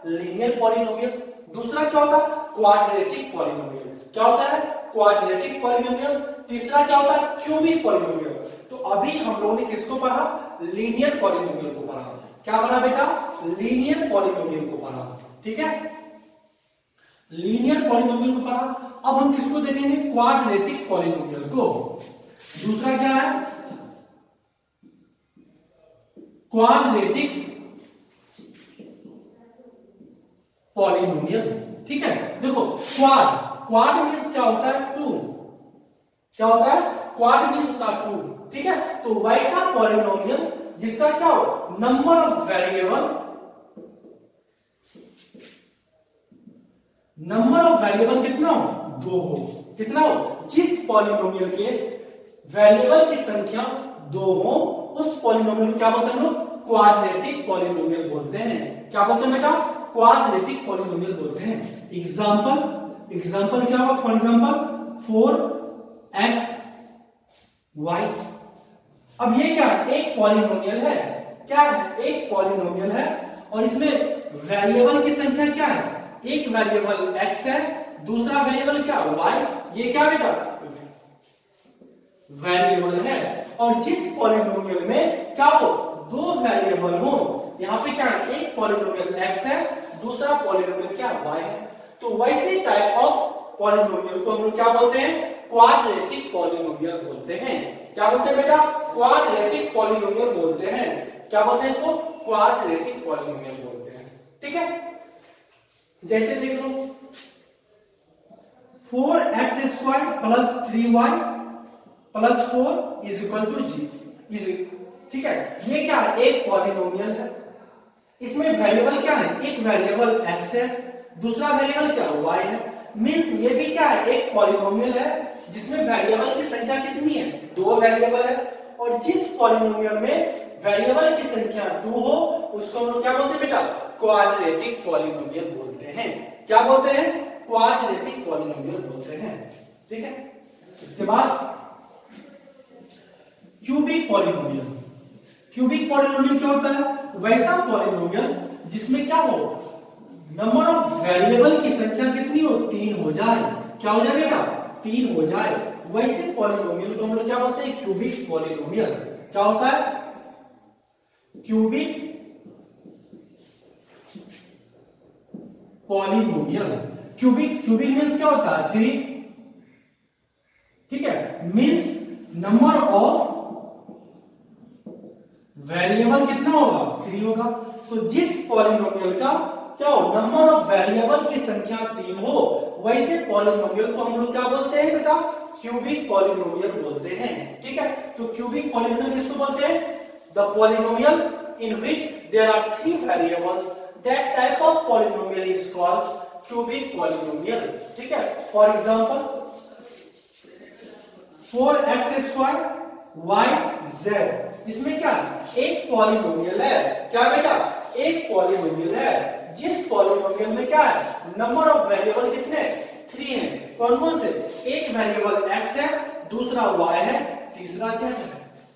[SPEAKER 1] लीनियर पॉलिनोमियल। दूसरा क्या होता है, क्वाड्रेटिक पॉलिनोमियल। क्या होता है, क्वाड्रेटिक पॉलिनोमियल। तीसरा क्या होता है, क्यूबिक पॉलिनोमियल। तो अभी हम लोगों ने किसको पढ़ा, लीनियर पॉलिनोमियल को पढ़ा। क्या पढ़ा बेटा, लीनियर पॉलिनोमियल को पढ़ा। ठीक है, लीनियर पॉलिनोमियल को पढ़ा। अब हम किसको देखेंगे, क्वाड्रेटिक पॉलिनोमियल को। दूसरा क्या है, क्वाड्रेटिक पॉलिनोमियल। ठीक है, देखो क्वाड मींस क्या होता है, टू। क्या होता है, क्वाड मींस होता है टू। ठीक है, तो वैसा पॉलिनोमियल जिसका क्या हो, number of variable, number of variable कितना हो, दो हो। कितना हो, जिस पॉलिनोमियल के वेरिएबल की संख्या दो हो उस पॉलिनोमियल को क्या बोलते हैं, क्वाड्रेटिक पॉलिनोमियल बोलते हैं। क्या बोलते हैं बेटा, क्वाड्रेटिक पॉलिनोमियल बोलते हैं। एग्जांपल एग्जाम्पल क्या होगा? For example 4x y। अब ये क्या है? एक पॉलिनोमियल है। क्या है? एक पॉलिनोमियल है और इसमें वेरिएबल की संख्या क्या है? एक वेरिएबल x है, दूसरा वेरिएबल क्या? y। ये क्या बेटा? वेरिएबल है। और जिस पॉलिनोमियल में क्या हो? दो वेरिएबल हो, यहां पे क्या है? एक पॉलिनोमियल x है, दूसरा पॉलिनोमियल क्या? y है। तो वैसे टाइप ऑफ पॉलिनोमियल को हम लोग क्या बोलते हैं? क्वाड्रेटिक पॉलिनोमियल बोलते हैं। क्या बोलते हैं बेटा? क्वाड्रेटिक पॉलिनोमियल बोलते हैं। क्या बोलते हैं इसको? क्वाड्रेटिक पॉलिनोमियल बोलते हैं। ठीक है, जैसे देख लो 4x square plus 3y plus 4 is equal to G. ठीक है, ये क्या है? एक पॉलिनोमियल है। इसमें वेरिएबल क्या है? एक वेरिएबल x है, दूसरा वेरिएबल क्या? y है। मींस ये भी क्या है? एक पॉलिनोमियल है जिसमें वेरिएबल की संख्या कितनी है? दो वेरिएबल है। और जिस पॉलिनोमियल में वेरिएबल की संख्या 2 हो उसको हम लोग क्या बोलते हैं बेटा? क्वाड्रेटिक पॉलिनोमियल बोलते हैं। क्या बोलते हैं? क्वाड्रेटिक पॉलिनोमियल बोलते हैं। ठीक है, इसके बाद क्यूबिक पॉलिनोमियल। क्यूबिक पॉलिनोमियल क्या होता है? वैसा पॉलिनोमियल जिसमें क्या हो? नंबर ऑफ वेरिएबल की संख्या कितनी हो? 3 हो जाए। क्या हो जाए बेटा? 3 हो जाए। वैसे पॉलिनोमियल को हम लोग क्या बोलते हैं? Cubic polynomial. क्या होता है? Cubic polynomial. क्यूबिक मींस क्या होता है? 3। ठीक है, मींस नंबर ऑफ वेरिएबल कितना होगा? 3 होगा। तो जिस पॉलिनोमियल का क्या हो? नंबर ऑफ वेरिएबल की संख्या 3 हो, वैसे पॉलिनोमियल को हम लोग क्या बोलते हैं बेटा? क्यूबिक पॉलिनोमियल बोलते हैं। ठीक है, तो क्यूबिक पॉलिनोमियल किसको बोलते हैं? The polynomial in which there are 3 variables, that type of polynomial is called cubic polynomial. ठीक है, for example 4x square y z, इसमें क्या? एक पॉलिनोमियल है। क्या बेटा? एक पॉलिनोमियल है जिस पॉलिनोमियल में क्या है? नंबर ऑफ वेरिएबल कितने? 3 है। कौन कौन से? एक वेरिएबल x है, दूसरा y है, तीसरा z है।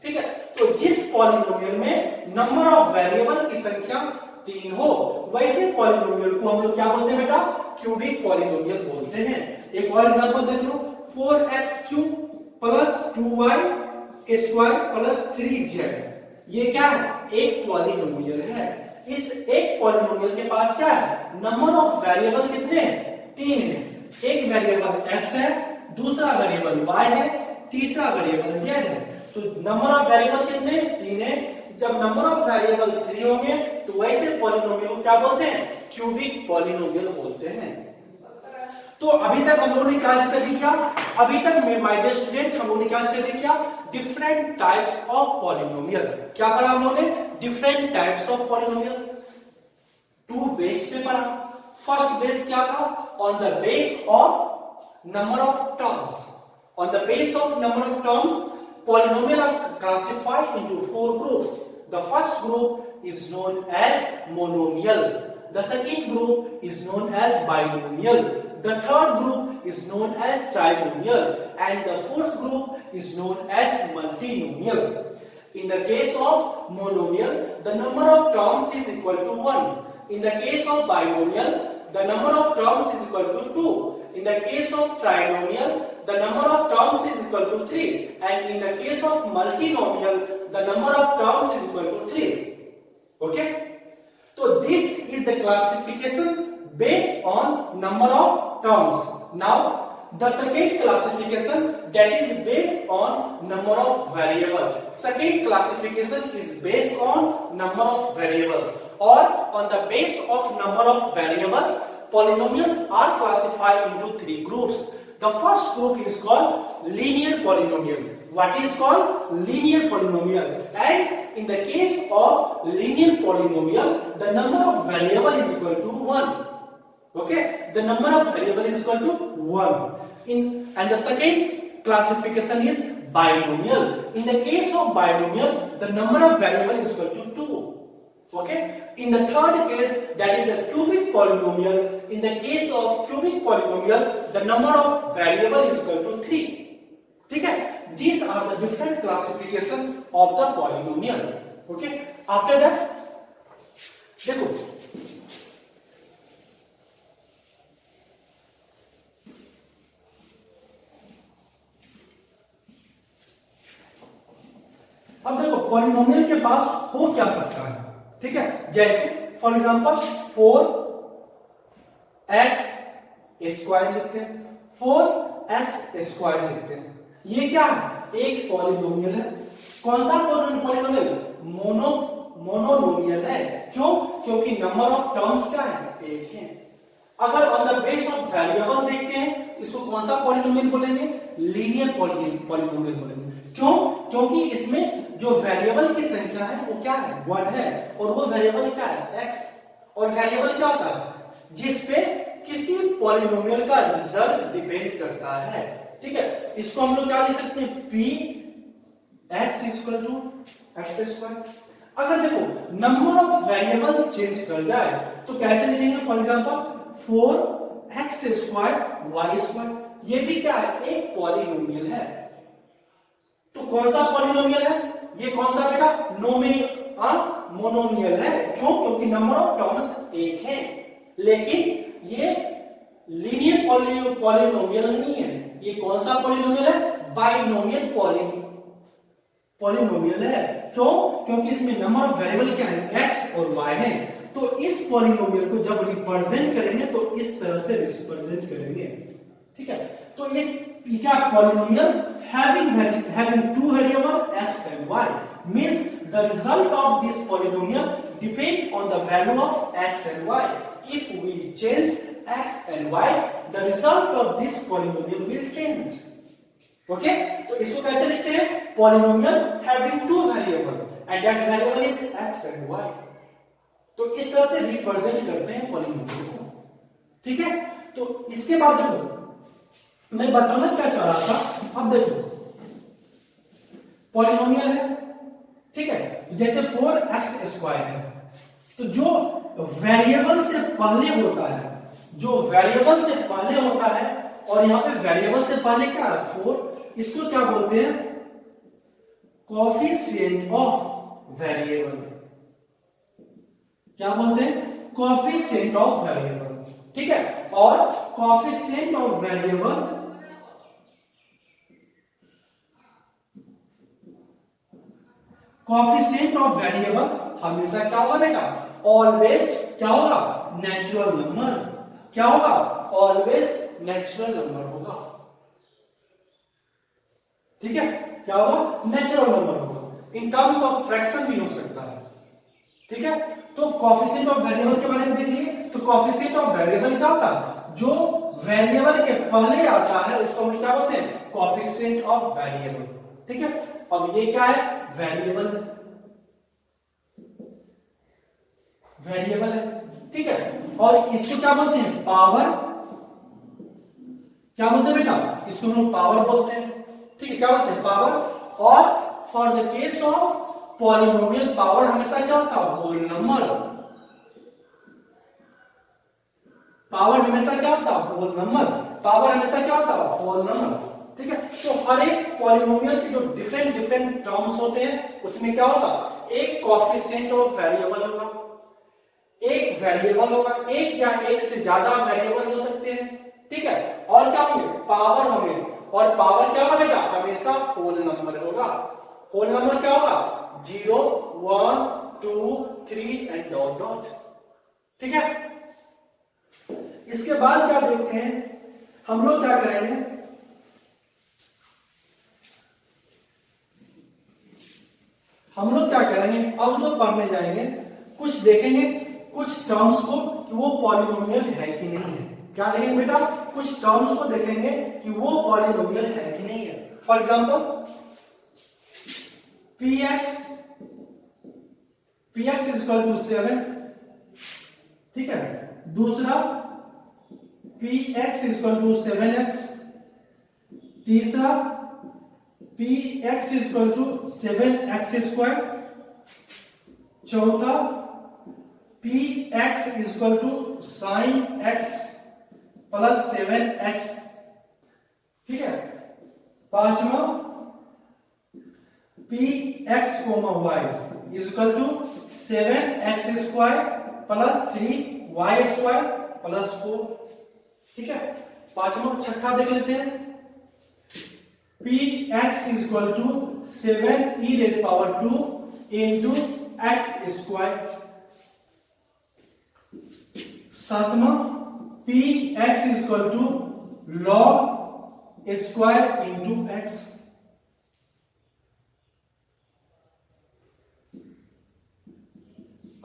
[SPEAKER 1] ठीक है, तो जिस पॉलिनोमियल में नंबर ऑफ वेरिएबल की संख्या 3 हो, वैसे पॉलिनोमियल को हम लोग क्या बोलते हैं बेटा? क्यूबिक पॉलिनोमियल बोलते हैं। एक और एग्जांपल देख लो 4x³ plus 2y square plus 3z। ये क्या है? एक पॉलिनोमियल है। इस एक पॉलिनोमियल के पास क्या है? नंबर ऑफ वेरिएबल कितने हैं? 3 है। एक वेरिएबल x है, दूसरा वेरिएबल y है, तीसरा वेरिएबल z है। तो नंबर ऑफ वेरिएबल कितने? 3 है। जब नंबर ऑफ वेरिएबल 3 होंगे तो वैसे पॉलिनोमियल को क्या बोलते हैं? क्यूबिक पॉलिनोमियल बोलते हैं। तो अभी तक हम लोगों ने क्या स्टडी किया? अभी तक माय डियर स्टूडेंट हम लोगों ने क्या स्टडी किया? Different types of polynomial. क्या पढ़ा हम लोगों ने? Different types of polynomial. 2 base पे पढ़ा। फर्स्ट बेस क्या था? On the base of number of terms. On the base of number of terms polynomial are classified into 4 groups. The first group is known as monomial. The second group is known as binomial. The third group is known as trinomial, and the fourth group is known as multinomial. In the case of monomial, the number of terms is equal to 1. In the case of binomial, the number of terms is equal to 2. In the case of trinomial, the number of terms is equal to 3. And in the case of multinomial, the number of terms is equal to 3. Okay? So this is the classification based on number of terms. Now the second classification, that is based on number of variable. Second classification is based on number of variables, or on the base of number of variables, polynomials are classified into 3 groups. The first group is called linear polynomial. What is called linear polynomial? And in the case of linear polynomial, the number of variable is equal to 1. Okay, the number of variable is equal to 1. And the second classification is binomial. In the case of binomial, the number of variable is equal to 2. Okay, in the third case, that is the cubic polynomial. In the case of cubic polynomial, the number of variable is equal to 3. ठीक है, these are the different classification of the polynomial. Okay, after that देखो अब देखो polynomial के पास हो क्या सकता है, ठीक है, जैसे फॉर एग्जांपल 4x स्क्वायर लिखते हैं, 4x स्क्वायर लिखते हैं, ये क्या है, एक पॉलिनोमियल है। कौन सा पॉलिनोमियल? मोनोनोमियल है। क्यों? क्योंकि नंबर ऑफ टर्म्स क्या है, एक है। अगर on the base of variable देखते हैं, इसको कौन सा पॉलिनोमियल बोलेंगे, लीनियर पॉलिनोमियल बोलेंगे। क्यों? क्योंकि इसमें जो वेरिएबल की संख्या है वो क्या है, 1 है, और वो वेरिएबल क्या है, x। और वेरिएबल क्या होता है, जिसपे किसी पॉलिनोमियल का रिजल्ट डिपेंड करता है। ठीक है, इसको हम लोग क्या लिख सकते हैं, p x equal to x square. अगर देखो नंबर ऑफ वेरिएबल चेंज कर जाए तो कैसे लिखेंगे, for example 4x square y square, ये भी क्या है, एक पॉलिनोमियल है। तो कौन सा पॉलिनोमियल है, ये कौन सा बेटा, मोनोमियल है। क्यों? क्योंकि नंबर ऑफ टर्म्स एक है। लेकिन ये लीनियर पॉलिनोमियल नहीं है। ये कौन सा पॉलिनोमियल है, बाइनोमियल पॉलिनोमियल है। क्यों? क्योंकि इसमें नंबर ऑफ वेरिएबल क्या है, x और y है। तो इस पॉलिनोमियल को जब रिप्रेजेंट करेंगे तो इस तरह से रिप्रेजेंट करेंगे। ठीक है, तो इस क्या polynomial having two variable x and y means the result of this polynomial depend on the value of x and y. If we change x and y, the result of this polynomial will change. Okay, तो इसको कैसे लिखते हैं, polynomial having two variable and that variable is x and y. तो इस तरह से represent करते हैं पॉलिनोमियल को। ठीक है, तो इसके बाद देखो मैं बताना क्या चाह रहा था। अब देखो पॉलिनोमियल है, ठीक है, जैसे 4x स्क्वायर है, तो जो वेरिएबल से पहले होता है, जो वेरिएबल से पहले होता है, और यहां पे वेरिएबल से पहले क्या है, 4, इसको क्या बोलते हैं, कोएफिशिएंट ऑफ वेरिएबल। क्या बोलते हैं, कोएफिशिएंट ऑफ वेरिएबल। ठीक है, और coefficient of variable coefficient of variable हमेशा क्या होगा बेटा, ऑलवेज क्या होगा, नेचुरल नंबर। क्या होगा, ऑलवेज नेचुरल नंबर होगा। ठीक है, क्या होगा, नेचुरल नंबर होगा। इन टर्म्स ऑफ फ्रैक्शन भी हो सकता है। ठीक है, तो कोएफिशिएंट ऑफ वेरिएबल के बारे में देखिए, तो कोएफिशिएंट ऑफ वेरिएबल क्या होता है, जो वेरिएबल के पहले आता है उसको हम क्या बोलते हैं, कोएफिशिएंट ऑफ वेरिएबल। ठीक है, अब ये क्या है, वेरिएबल है। ठीक है, और इसको क्या बोलते हैं, पावर। क्या बोलते हैं बेटा, इसको हम पावर बोलते हैं। ठीक है, क्या बोलते हैं, पावर। और for the case of polynomial power हमेशा क्या होता है, होल नंबर। पावर हमेशा क्या होता है, होल नंबर। पावर हमेशा क्या होता है, होल नंबर। ठीक है, तो हर एक पॉलिनोमियल के जो डिफरेंट टर्म्स होते हैं उसमें क्या होगा, एक कोएफिशिएंट ऑफ वेरिएबल होगा, एक वेरिएबल होगा, एक या एक से ज्यादा वेरिएबल हो सकते हैं। ठीक है, और क्या होंगे, पावर होंगे, और पावर क्या होगा बेटा, हमेशा होल नंबर होगा। होल नंबर क्या होगा, 0 1 2 3 एंड डॉट डॉट। ठीक है, इसके बाद क्या देखते हैं हम लोग, क्या करेंगे, हम लोग क्या करेंगे, अब जो पढ़ने जाएंगे कुछ देखेंगे कुछ टर्म्स को कि वो पॉलिनोमियल है कि नहीं है। क्या देखेंगे बेटा, कुछ टर्म्स को देखेंगे कि वो पॉलिनोमियल है कि नहीं है। For example px is equal to 7। ठीक है, दूसरा px is equal to 7x, तीसरा px is equal to 7x square, चौथा P x is equal to sine X plus 7x, ठीक है। पांचवा P X comma Y is equal to 7x square plus 3y square plus 4, ठीक है। पांचवा। छठा देख लेते हैं, P x is equal to 7e⁻² into x square. सातवां, P x is equal to log square into X.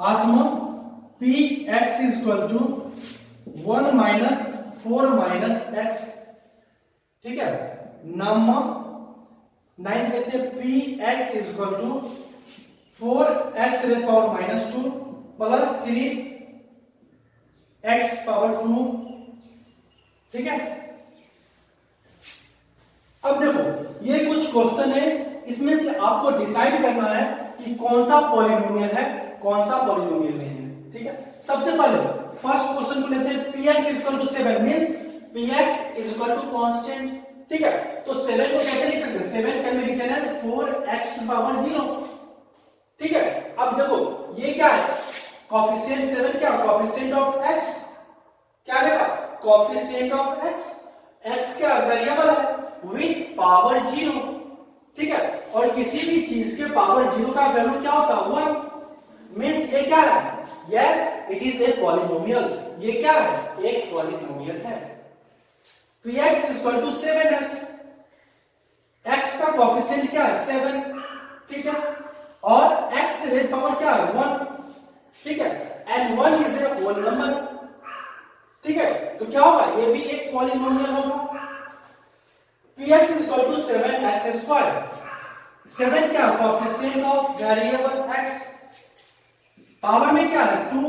[SPEAKER 1] आठवां, P x is equal to 1 minus 4 minus x, ठीक है। नौवां, 9 कहते हैं P x is equal to 4x⁻² plus 3x⁻², ठीक है। अब देखो ये कुछ क्वेश्चन है, इसमें से आपको डिसाइड करना है कि कौन सा पॉलिनोमियल है, कौन सा पॉलिनोमियल नहीं है, ठीक है। सबसे पहले फर्स्ट क्वेश्चन को लेते हैं, px is equal to 7 means px is equal to constant, ठीक है। तो 7 को कैसे लिख सकते हैं, 7 can be written as 4x⁻0, ठीक है। अब देखो ये क्या है, कोएफिशिएंट 7 क्या, कोएफिशिएंट ऑफ x, क्या बेटा, कोएफिशिएंट ऑफ x, x क्या वेरिएबल है विद पावर 0, ठीक है। और किसी भी चीज के पावर 0 का वैल्यू क्या होता है 1, मींस ये क्या है, yes it is a polynomial, ये क्या है, एक पॉलिनोमियल है। px is equal to 7x, x का कोएफिशिएंट क्या है 7, ठीक है, और x रेड पावर क्या है 1, ठीक है, and 1 is a whole number, ठीक है। तो क्या होगा, ये भी एक पॉलिनोमियल होगा। px is equal to 7x square, 7 क्या coefficient of variable x, power में क्या है 2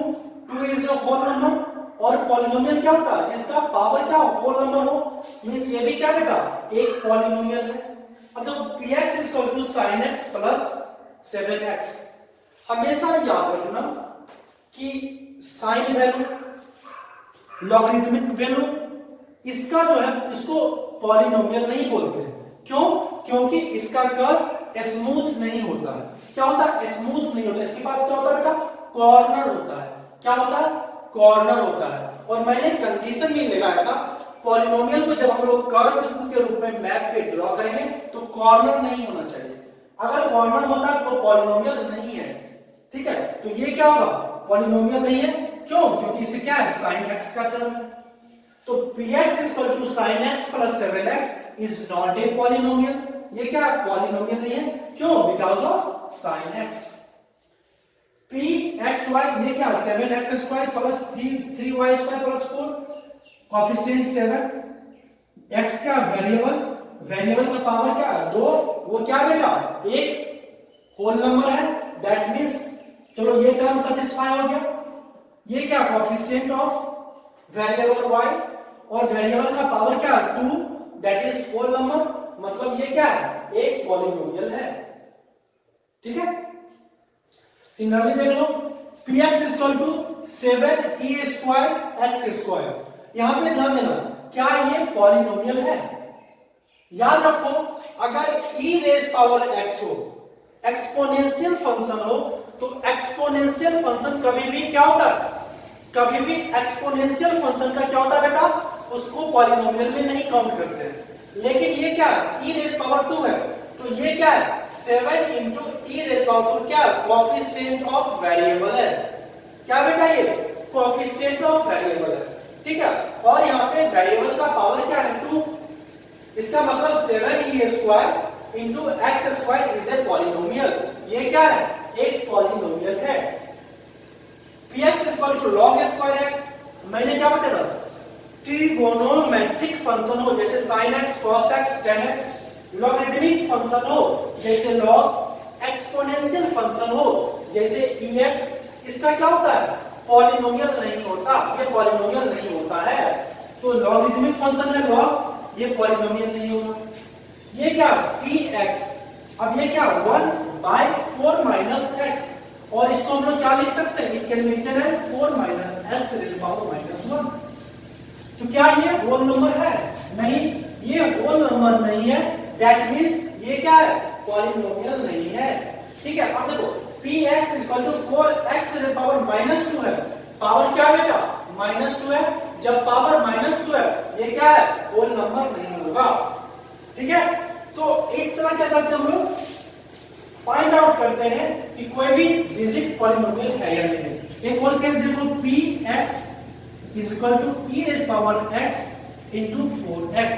[SPEAKER 1] इज ए होल नंबर, और पॉलिनोमियल क्या होता है जिसका पावर क्या होल नंबर हो, मींस ये भी क्या बेटा एक पॉलिनोमियल है। अब देखो px is equal to sin x plus 7x, हमेशा याद रखना कि साइन वैल्यू, लॉगरिथमिक वैल्यू, इसका जो है इसको पॉलिनोमियल नहीं बोलते, क्यों, क्योंकि इसका कर्व स्मूथ नहीं होता है। क्या होता है, स्मूथ नहीं होता, इसके पास क्या होता है बेटा, कॉर्नर होता है। क्या होता है, कॉर्नर होता है। और मैंने कंडीशन भी लगाया था, पॉलिनोमियल को जब हम लोग कर्व के रूप में मैप पे ड्रॉ करेंगे तो कॉर्नर नहीं होना चाहिए, अगर कॉर्नर होता तो पॉलिनोमियल नहीं है, ठीक है। तो ये क्या होगा, पॉलिनोमियल नहीं है, क्यों, क्योंकि इसे क्या है sin x का टर्म है। तो px is equal to sin x plus 7x is not a polynomial, ये क्या पॉलिनोमियल नहीं है, क्यों, because of sin x। pxy ये क्या 7x square plus 3y square plus 4, coefficient 7, x का वेरिएबल, वेरिएबल का पावर क्या है 2, वो क्या बेटा एक होल नंबर है, दैट मींस चलो ये टर्म सेटिस्फाई हो गया। ये क्या कोएफिशिएंट ऑफ वेरिएबल y, और वेरिएबल का पावर क्या है 2, दैट इज होल नंबर, मतलब ये क्या है एक पॉलिनोमियल है, ठीक है। सिमिलरली देख लो px is equal to 7e square x square, यहां पे ध्यान देना क्या ये पॉलिनोमियल है, याद रखो अगर e रेज पावर x हो, एक्सपोनेंशियल फंक्शन हो, तो एक्सपोनेंशियल फंक्शन कभी भी क्या होता है, कभी भी एक्सपोनेंशियल फंक्शन का क्या होता है बेटा, उसको पॉलिनोमियल में नहीं काउंट करते हैं। लेकिन ये क्या है e रेज पावर 2 है, तो ये क्या है 7 इंटू e रेज पावर 2 क्या है, कोएफिशिएंट ऑफ वेरिएबल है, क्या बेटा ये कोएफिशिएंट ऑफ वेरिएबल है, ठीक है। और यहाँ पे वेरिएबल का पावर क्या है 2, इसका मतलब 7e square into x square is a polynomial, ये क्या है एक पॉलिनोमियल है। px is equal to log square x, मैंने क्या बताया ट्रिगोनोमेट्रिक फंक्शन हो जैसे sin x cos x tan x, logarithmic function हो जैसे log, एक्सपोनेंशियल फंक्शन हो जैसे ex, इसका क्या होता है पॉलिनोमियल नहीं होता, ये पॉलिनोमियल नहीं होता है। तो लॉगरिथमिक फंक्शन है log, ये पॉलिनोमियल नहीं होगा। ये क्या px, अब ये क्या 1/4 - x, और इसको हम लोग क्या लिख सकते हैं, can be written as 4 minus x raise power minus 1। तो क्या ये होल नंबर है? नहीं, ये होल नंबर नहीं है। दैट मींस ये क्या है? पॉलिनोमियल नहीं है। ठीक है, अब देखो px equal to 4x raise power minus 2 है। पावर क्या बेटा? माइनस 2 है। जब पावर माइनस 2 है, ये क्या है? होल नंबर नहीं होगा। ठीक है, तो इस तरह क्या करते हैं हम लोग? फाइंड आउट करते हैं कि कोई भी डिजिट पॉलिनोमियल है या नहीं। एक और केस देखो, px is equal to e raise power x into 4x।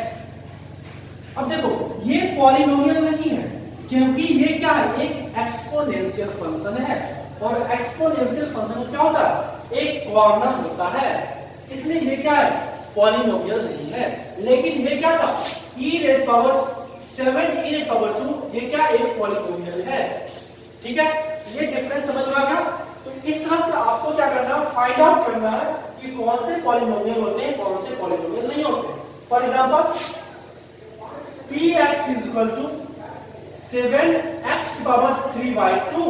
[SPEAKER 1] अब देखो ये पॉलिनोमियल नहीं है, क्योंकि ये क्या है? एक एक्सपोनेंशियल फंक्शन है, और एक्सपोनेंशियल फंक्शन क्या होता है? एक कॉर्नर होता है, इसलिए ये क्या है? पॉलिनोमियल नहीं है। लेकिन ये क्या था? e raise power 7 e raise power 2, ये क्या? एक पॉलिनोमियल है। ठीक है, ये डिफरेंस समझ में आ गया? तो इस तरह से आपको क्या करना है? फाइंड आउट करना है कि कौन से पॉलिनोमियल होते हैं, कौन से पॉलिनोमियल नहीं होते। For example px is equal to 7x power 3/2,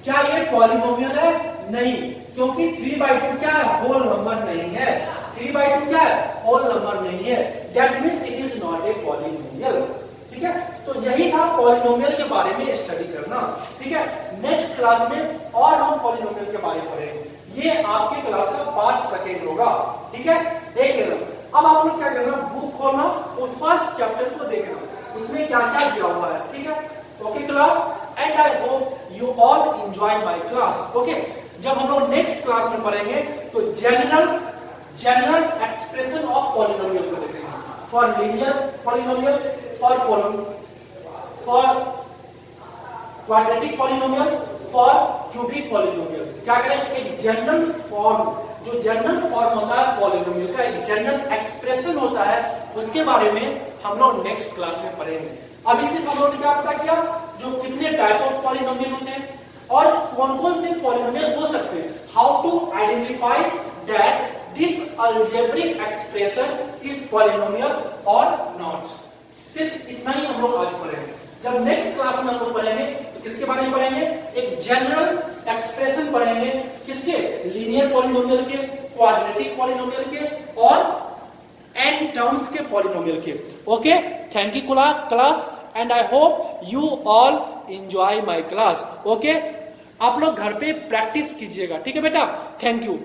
[SPEAKER 1] क्या ये पॉलिनोमियल है? नहीं, क्योंकि 3/2 क्या है? होल नंबर नहीं है। 3/2 क्या है? होल नंबर नहीं है। That means it is not a polynomial. ठीक है, तो यही था पॉलिनोमियल के बारे में स्टडी करना। ठीक है, नेक्स्ट क्लास में और हम पॉलिनोमियल के बारे में पढ़ेंगे। ये आपके क्लास का पार्ट सेकंड होगा। ठीक है, देख लेना। अब आप लोग क्या करना? बुक खोलना और फर्स्ट चैप्टर को देखना, उसमें क्या क्या दिया हुआ है। ठीक है, okay class, and I hope you all enjoy my class. Okay, जब हम लोग नेक्स्ट क्लास में पढ़ेंगे तो जनरल एक्सप्रेशन ऑफ पॉलिनोमियल को देखेंगे। For linear polynomial, for quadratic polynomial, for cubic polynomial. क्या करेंगे? एक जनरल फॉर्म, जो जनरल फॉर्म होता है पॉलिनोमियल का, एक जनरल एक्सप्रेशन होता है, उसके बारे में हम लोग नेक्स्ट क्लास में पढ़ेंगे। अभी सिर्फ हम लोगों ने क्या पता किया? जो कितने टाइप ऑफ पॉलिनोमियल होते हैं और कौन कौन से पॉलिनोमियल हो सकते हैं, how to identify that this algebraic expression is polynomial और नॉट। सिर्फ इतना ही हम लोग आज पढ़ेंगे। जब नेक्स्ट क्लास में हम लोग पढ़ेंगे तो किसके बारे में पढ़ेंगे? एक जनरल एक्सप्रेशन पढ़ेंगे, किसके? लीनियर पॉलिनोमियल के, क्वाड्रेटिक पॉलिनोमियल के और n टर्म्स के पॉलिनोमियल के। Okay, thank you class, and I hope you all enjoy my class. Okay, आप लोग घर पे प्रैक्टिस कीजिएगा। ठीक है बेटा, थैंक यू।